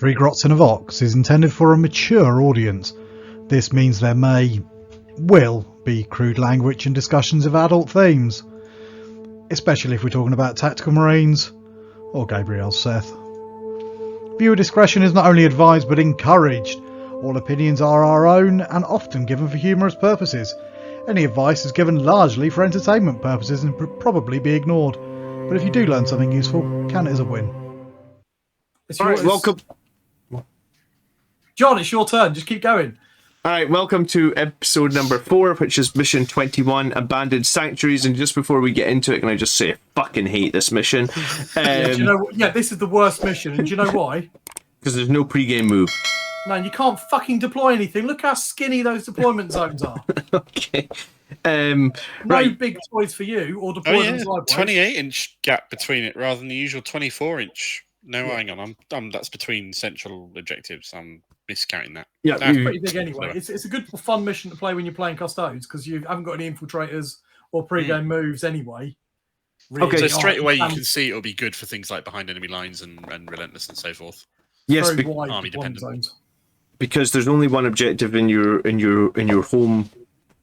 Three Grots in a Vox is intended for a mature audience. This means there will be crude language and discussions of adult themes, especially if we're talking about tactical marines or Gabriel's Seth. Viewer discretion is not only advised but encouraged. All opinions are our own and often given for humorous purposes. Any advice is given largely for entertainment purposes and would probably be ignored. But if you do learn something useful, count it as a win. Welcome. John, it's your turn. Just keep going. All right, welcome to episode number 4, which is mission 21, Abandoned Sanctuaries. And just before we get into it, can I just say I fucking hate this mission? This is the worst mission. And do you know why? Because there's no pre-game move. No, you can't fucking deploy anything. Look how skinny those deployment zones are. Okay. No big toys for you or deployment sideways. 28-inch gap between it rather than the usual 24-inch. No, hang on. That's between central objectives. I'm miscounting that. Yeah, that's pretty big anyway. It's a good fun mission to play when you're playing Custodes because you haven't got any infiltrators or pre-game moves anyway. Really. Okay, so straight away you can see it'll be good for things like behind enemy lines and relentless and so forth. Yes, army dependent zones. Because there's only one objective in your home,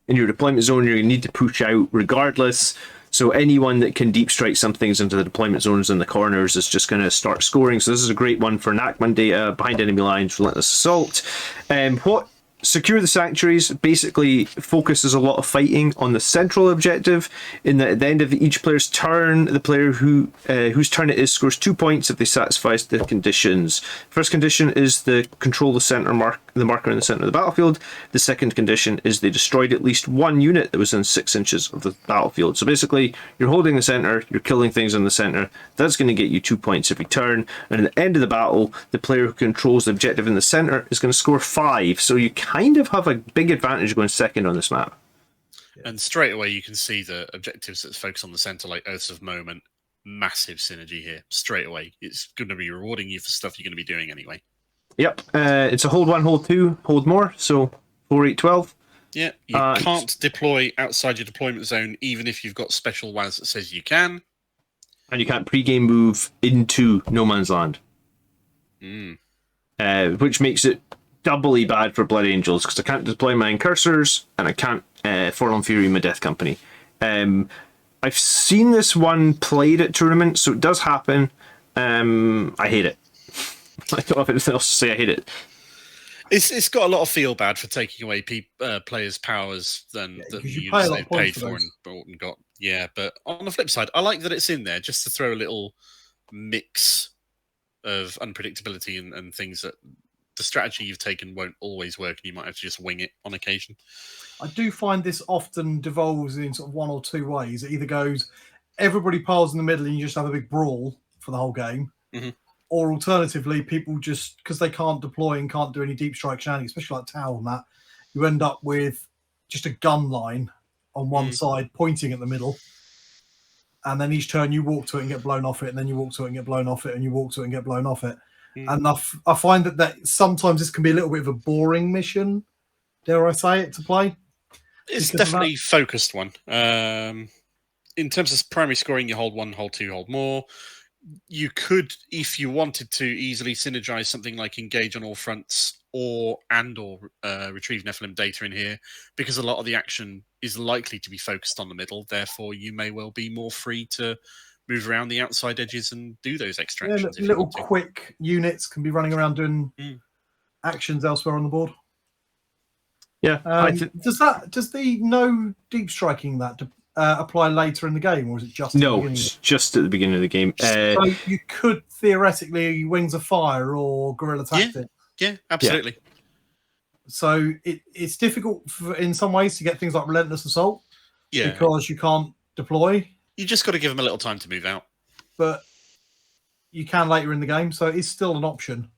in your deployment zone. You're going to need to push out regardless. So anyone that can deep strike some things into the deployment zones in the corners is just going to start scoring. So this is a great one for NACMAN data, behind enemy lines, relentless assault. What Secure the Sanctuaries basically focuses a lot of fighting on the central objective, in that at the end of each player's turn, the player whose turn it is scores 2 points if they satisfy the conditions. First condition is the control the marker in the center of the battlefield. The second condition is they destroyed at least one unit that was in 6 inches of the battlefield. So basically, you're holding the center, you're killing things in the center. That's going to get you 2 points every turn. And at the end of the battle, the player who controls the objective in the center is going to score 5. So you kind of have a big advantage going second on this map. And straight away you can see the objectives that focus on the center, like Oaths of Moment. Massive synergy here. Straight away, it's going to be rewarding you for stuff you're going to be doing anyway. Yep, it's a hold 1, hold 2, hold more, so 4, 8, 12. Yeah, you can't deploy outside your deployment zone even if you've got special WAS that says you can. And you can't pre-game move into no man's land. Which makes it doubly bad for Blood Angels, because I can't deploy my incursors, and I can't Forlorn Fury my Death Company. I've seen this one played at tournaments, so it does happen. I hate it. I don't have anything else to say. I hate it. It's got a lot of feel bad for taking away players' powers than the units they've paid for and bought and got. Yeah, but on the flip side, I like that it's in there just to throw a little mix of unpredictability and things that the strategy you've taken won't always work, and you might have to just wing it on occasion. I do find this often devolves in sort of one or two ways. It either goes, everybody piles in the middle and you just have a big brawl for the whole game. Mm-hmm. Or alternatively, people just, because they can't deploy and can't do any deep strike shenanigans, especially like Tau and that, you end up with just a gun line on one side pointing at the middle. And then each turn you walk to it and get blown off it, and then you walk to it and get blown off it, and you walk to it and get blown off it. And I find that sometimes this can be a little bit of a boring mission, dare I say it, to play. It's definitely a focused one. In terms of primary scoring, you hold 1, hold 2, hold more. You could, if you wanted to, easily synergize something like engage on all fronts or retrieve Nephilim data in here, because a lot of the action is likely to be focused on the middle. Therefore, you may well be more free to move around the outside edges and do those extractions. Yeah, little quick units can be running around doing actions elsewhere on the board. Yeah. Does the no deep striking that apply later in the game, or is it just no? It's just at the beginning of the game. So you could theoretically Wings of Fire or Guerrilla Tactics. Yeah, absolutely. Yeah. So it's difficult in some ways to get things like Relentless Assault, because you can't deploy. You just got to give them a little time to move out. But you can later in the game, so it's still an option.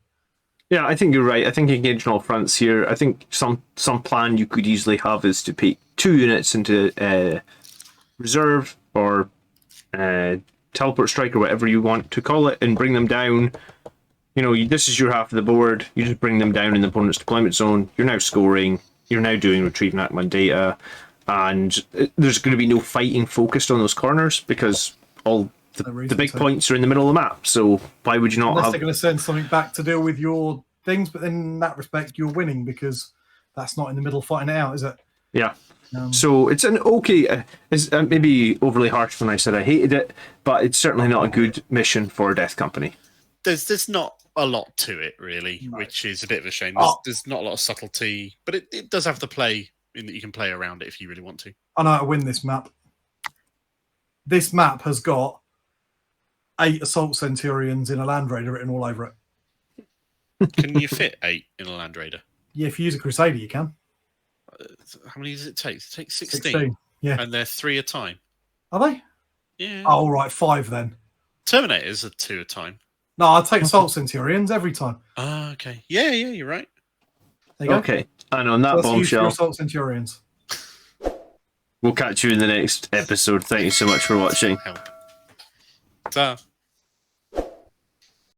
Yeah, I think you're right. I think engage on all fronts here. I think some plan you could easily have is to put 2 units into reserve or teleport strike or whatever you want to call it, and bring them down. You know, this is your half of the board. You just bring them down in the opponent's deployment zone. You're now scoring. You're now doing retrieve NACMAN data. And there's going to be no fighting focused on those corners, because all No the reason big to. points are in the middle of the map. So why would you not Unless have? they're going to send something back to deal with your things, but in that respect, you're winning because that's not in the middle fighting it out, is it? Yeah. So it's an okay. It's maybe overly harsh when I said I hated it, but it's certainly not a good mission for Death Company. There's not a lot to it really, No. which is a bit of a shame. Oh. There's not a lot of subtlety, but it does have the play in that you can play around it if you really want to. I know how to win this map. This map has got 8 Assault Centurions in a Land Raider written all over it. Can you fit 8 in a Land Raider? Yeah, if you use a Crusader, you can. How many does it take? It takes 16. 16. Yeah. And they're 3 a time. Are they? Yeah. Oh, right, 5 then. Terminators are 2 a time. No, I take Assault Centurions every time. Ah, okay. Yeah, you're right. There you go. Okay, and on that So let's use your bombshell, Assault Centurions. we'll catch you in the next episode. Thank you so much for watching. Help. Ta.